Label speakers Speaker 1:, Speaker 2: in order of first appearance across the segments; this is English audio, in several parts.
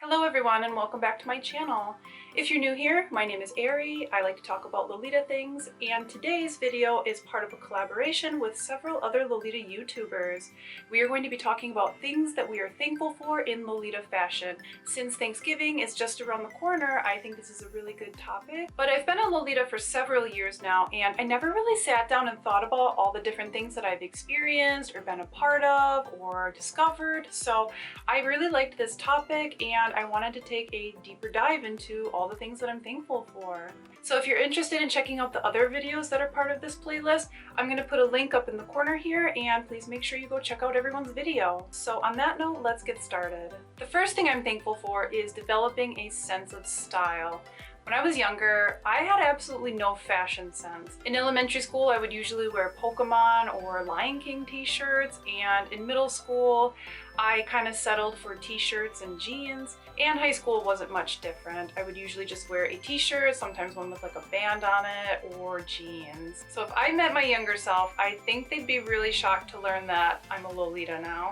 Speaker 1: Hello everyone and welcome back to my channel. If you're new here, my name is Ari. I like to talk about Lolita things, and today's video is part of a collaboration with several other Lolita YouTubers. We are going to be talking about things that we are thankful for in Lolita fashion. Since Thanksgiving is just around the corner, I think this is a really good topic. But I've been a Lolita for several years now, and I never really sat down and thought about all the different things that I've experienced or been a part of or discovered. So I really liked this topic and I wanted to take a deeper dive into all the things that I'm thankful for. So if you're interested in checking out the other videos that are part of this playlist, I'm going to put a link up in the corner here, and please make sure you go check out everyone's video. So on that note, let's get started. The first thing I'm thankful for is developing a sense of style. When I was younger, I had absolutely no fashion sense. In elementary school, I would usually wear Pokemon or Lion King t-shirts, and in middle school, I kind of settled for t-shirts and jeans, and high school wasn't much different. I would usually just wear a t-shirt, sometimes one with like a band on it, or jeans. So if I met my younger self, I think they'd be really shocked to learn that I'm a Lolita now.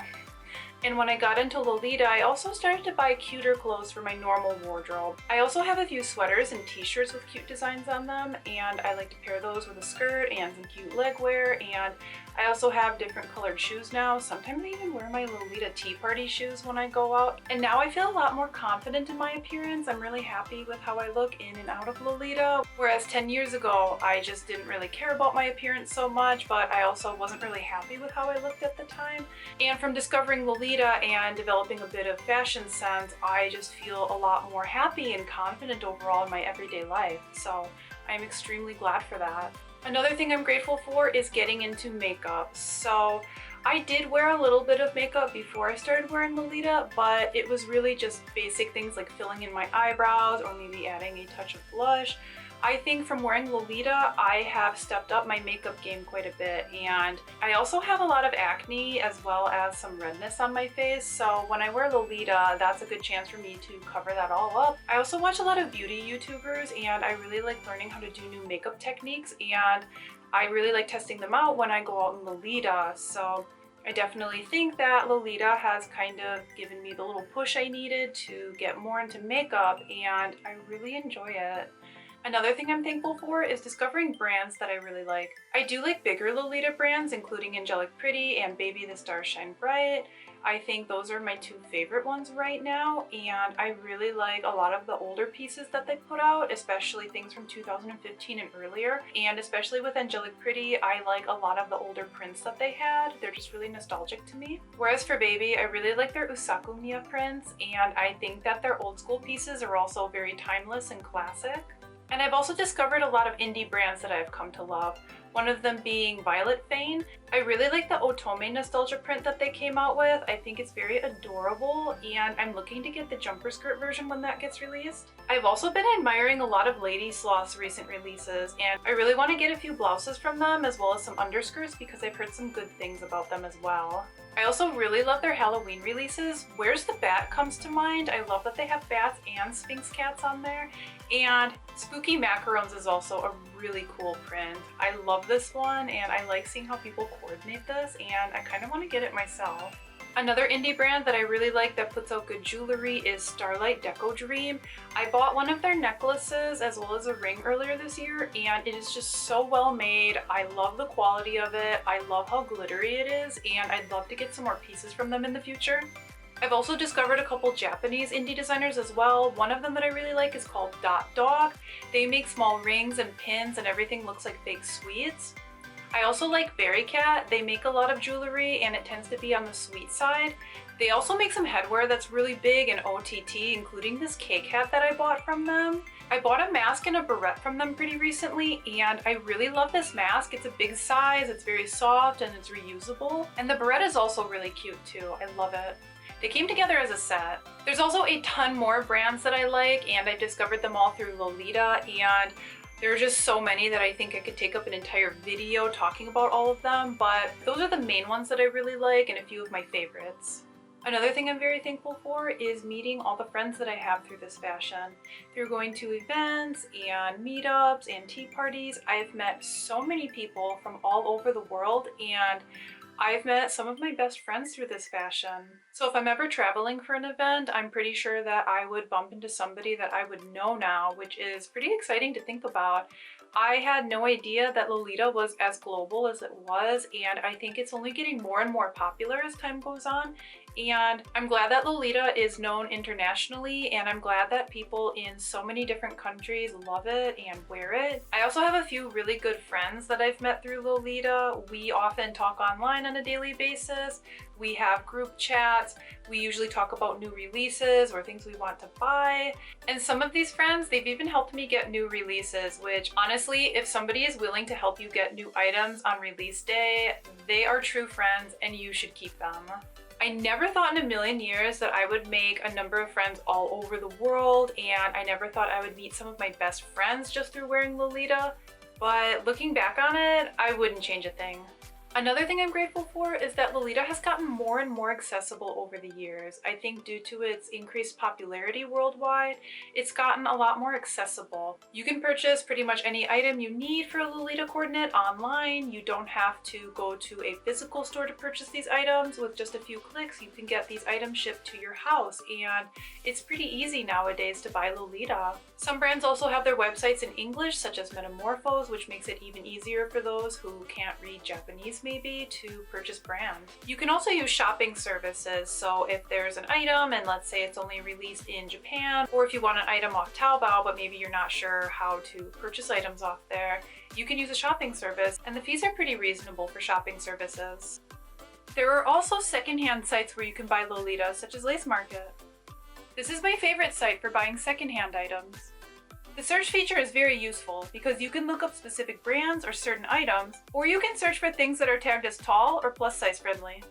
Speaker 1: And when I got into Lolita, I also started to buy cuter clothes for my normal wardrobe. I also have a few sweaters and t-shirts with cute designs on them, and I like to pair those with a skirt and some cute leg wear, and I also have different colored shoes now. Sometimes I even wear my Lolita Tea Party shoes when I go out. And now I feel a lot more confident in my appearance. I'm really happy with how I look in and out of Lolita. Whereas 10 years ago, I just didn't really care about my appearance so much, but I also wasn't really happy with how I looked at the time. And from discovering Lolita and developing a bit of fashion sense, I just feel a lot more happy and confident overall in my everyday life. So I'm extremely glad for that. Another thing I'm grateful for is getting into makeup. So I did wear a little bit of makeup before I started wearing Lolita, but it was really just basic things like filling in my eyebrows or maybe adding a touch of blush. I think from wearing Lolita, I have stepped up my makeup game quite a bit, and I also have a lot of acne as well as some redness on my face, so when I wear Lolita, that's a good chance for me to cover that all up. I also watch a lot of beauty YouTubers, and I really like learning how to do new makeup techniques, and I really like testing them out when I go out in Lolita, so I definitely think that Lolita has kind of given me the little push I needed to get more into makeup, and I really enjoy it. Another thing I'm thankful for is discovering brands that I really like. I do like bigger Lolita brands, including Angelic Pretty and Baby the Stars Shine Bright. I think those are my two favorite ones right now, and I really like a lot of the older pieces that they put out, especially things from 2015 and earlier. And especially with Angelic Pretty, I like a lot of the older prints that they had. They're just really nostalgic to me. Whereas for Baby, I really like their Usaku Mia prints, and I think that their old school pieces are also very timeless and classic. And I've also discovered a lot of indie brands that I've come to love. One of them being Violet Fane. I really like the Otome nostalgia print that they came out with. I think it's very adorable, and I'm looking to get the jumper skirt version when that gets released. I've also been admiring a lot of Lady Sloth's recent releases, and I really want to get a few blouses from them as well as some underskirts because I've heard some good things about them as well. I also really love their Halloween releases. Where's the Bat comes to mind. I love that they have bats and Sphinx cats on there. And Spooky Macarons is also a really cool print. I love this one, and I like seeing how people coordinate this, and I kind of want to get it myself. Another indie brand that I really like that puts out good jewelry is Starlight Deco Dream. I bought one of their necklaces as well as a ring earlier this year, and it is just so well made. I love the quality of it. I love how glittery it is, and I'd love to get some more pieces from them in the future. I've also discovered a couple Japanese indie designers as well. One of them that I really like is called Dot Dog. They make small rings and pins, and everything looks like fake sweets. I also like Berry Cat. They make a lot of jewelry, and it tends to be on the sweet side. They also make some headwear that's really big and OTT, including this cake hat that I bought from them. I bought a mask and a barrette from them pretty recently, and I really love this mask. It's a big size, it's very soft, and it's reusable. And the barrette is also really cute too. I love it. They came together as a set. There's also a ton more brands that I like, and I discovered them all through Lolita, and there are just so many that I think I could take up an entire video talking about all of them, but those are the main ones that I really like and a few of my favorites. Another thing I'm very thankful for is meeting all the friends that I have through this fashion. Through going to events and meetups and tea parties, I've met so many people from all over the world, and I've met some of my best friends through this fashion. So if I'm ever traveling for an event, I'm pretty sure that I would bump into somebody that I would know now, which is pretty exciting to think about. I had no idea that Lolita was as global as it was, and I think it's only getting more and more popular as time goes on. And I'm glad that Lolita is known internationally, and I'm glad that people in so many different countries love it and wear it. I also have a few really good friends that I've met through Lolita. We often talk online on a daily basis. We have group chats. We usually talk about new releases or things we want to buy. And some of these friends, they've even helped me get new releases, which honestly, if somebody is willing to help you get new items on release day, they are true friends and you should keep them. I never thought in a million years that I would make a number of friends all over the world, and I never thought I would meet some of my best friends just through wearing Lolita, but looking back on it, I wouldn't change a thing. Another thing I'm grateful for is that Lolita has gotten more and more accessible over the years. I think due to its increased popularity worldwide, it's gotten a lot more accessible. You can purchase pretty much any item you need for a Lolita coordinate online. You don't have to go to a physical store to purchase these items. With just a few clicks, you can get these items shipped to your house, and it's pretty easy nowadays to buy Lolita. Some brands also have their websites in English, such as Metamorphose, which makes it even easier for those who can't read Japanese maybe to purchase brand. You can also use shopping services, so if there's an item and let's say it's only released in Japan, or if you want an item off Taobao but maybe you're not sure how to purchase items off there, you can use a shopping service, and the fees are pretty reasonable for shopping services. There are also secondhand sites where you can buy Lolita, such as Lace Market. This is my favorite site for buying secondhand items. The search feature is very useful because you can look up specific brands or certain items, or you can search for things that are tagged as tall or plus size friendly.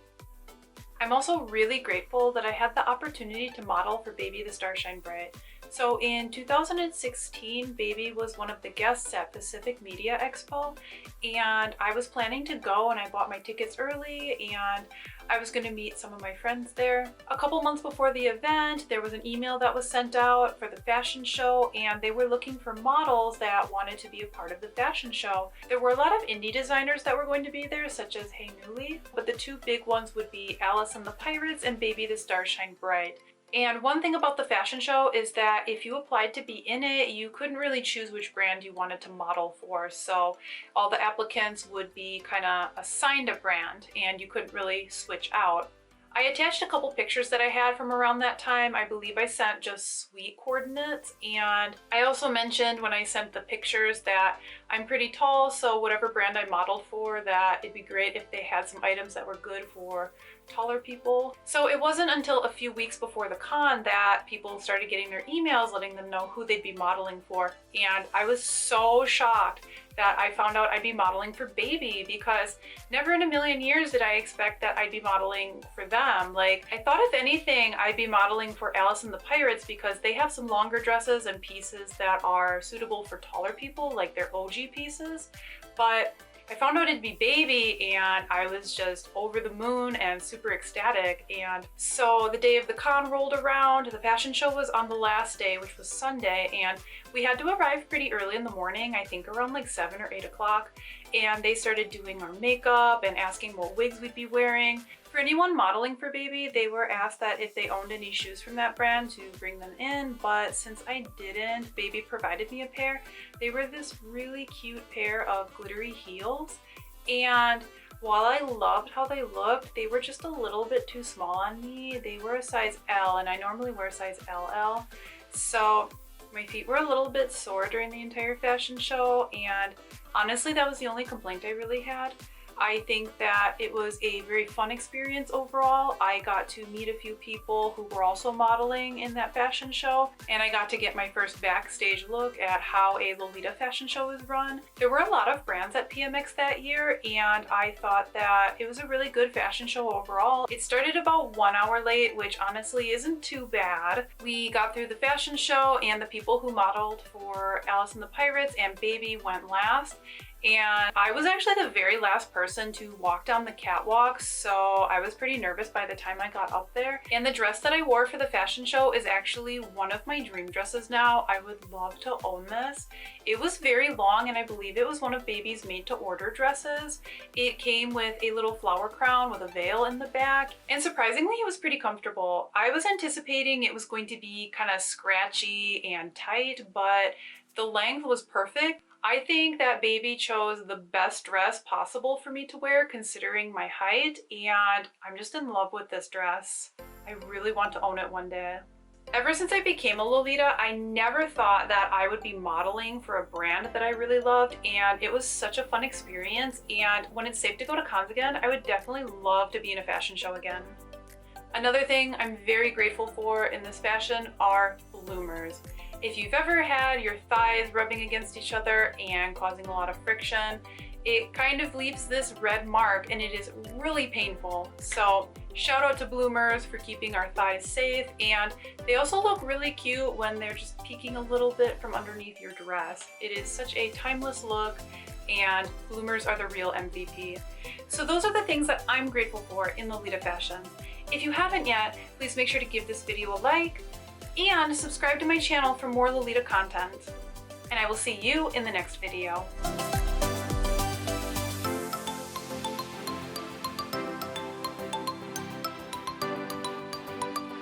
Speaker 1: I'm also really grateful that I had the opportunity to model for Baby the Starshine Bright. So in 2016, Baby was one of the guests at Pacific Media Expo, and I was planning to go, and I bought my tickets early, and I was going to meet some of my friends there. A couple months before the event, there was an email that was sent out for the fashion show, and they were looking for models that wanted to be a part of the fashion show. There were a lot of indie designers that were going to be there, such as Hey Newly, but the two big ones would be Alice and the Pirates and Baby the Starshine Bright. And one thing about the fashion show is that if you applied to be in it, you couldn't really choose which brand you wanted to model for. So all the applicants would be kind of assigned a brand and you couldn't really switch out. I attached a couple pictures that I had from around that time. I believe I sent just sweet coordinates, and I also mentioned when I sent the pictures that I'm pretty tall, so whatever brand I modeled for, that it'd be great if they had some items that were good for taller people. So it wasn't until a few weeks before the con that people started getting their emails letting them know who they'd be modeling for, and I was so shocked that I found out I'd be modeling for Baby, because never in a million years did I expect that I'd be modeling for them. Like, I thought if anything I'd be modeling for Alice and the Pirates because they have some longer dresses and pieces that are suitable for taller people, like their OG pieces. But I found out it'd be Baby, and I was just over the moon and super ecstatic. And so the day of the con rolled around. The fashion show was on the last day, which was Sunday, and we had to arrive pretty early in the morning, I think around like 7 or 8 o'clock, and they started doing our makeup and asking what wigs we'd be wearing. For anyone modeling for Baby, they were asked that if they owned any shoes from that brand to bring them in, but since I didn't, Baby provided me a pair. They were this really cute pair of glittery heels, and while I loved how they looked, they were just a little bit too small on me. They were a size L, and I normally wear a size LL, so my feet were a little bit sore during the entire fashion show, and honestly, that was the only complaint I really had. I think that it was a very fun experience overall. I got to meet a few people who were also modeling in that fashion show, and I got to get my first backstage look at how a Lolita fashion show is run. There were a lot of brands at PMX that year, and I thought that it was a really good fashion show overall. It started about 1 hour late, which honestly isn't too bad. We got through the fashion show, and the people who modeled for Alice and the Pirates and Baby went last. And I was actually the very last person to walk down the catwalk, so I was pretty nervous by the time I got up there. And the dress that I wore for the fashion show is actually one of my dream dresses now. I would love to own this. It was very long, and I believe it was one of Baby's made-to-order dresses. It came with a little flower crown with a veil in the back, and surprisingly, it was pretty comfortable. I was anticipating it was going to be kind of scratchy and tight, but the length was perfect. I think that Baby chose the best dress possible for me to wear considering my height, and I'm just in love with this dress. I really want to own it one day. Ever since I became a Lolita, I never thought that I would be modeling for a brand that I really loved, and it was such a fun experience, and when it's safe to go to cons again, I would definitely love to be in a fashion show again. Another thing I'm very grateful for in this fashion are bloomers. If you've ever had your thighs rubbing against each other and causing a lot of friction, it kind of leaves this red mark and it is really painful. So shout out to bloomers for keeping our thighs safe, and they also look really cute when they're just peeking a little bit from underneath your dress. It is such a timeless look, and bloomers are the real MVP. So those are the things that I'm grateful for in Lolita fashion. If you haven't yet, please make sure to give this video a like and subscribe to my channel for more Lolita content. And I will see you in the next video.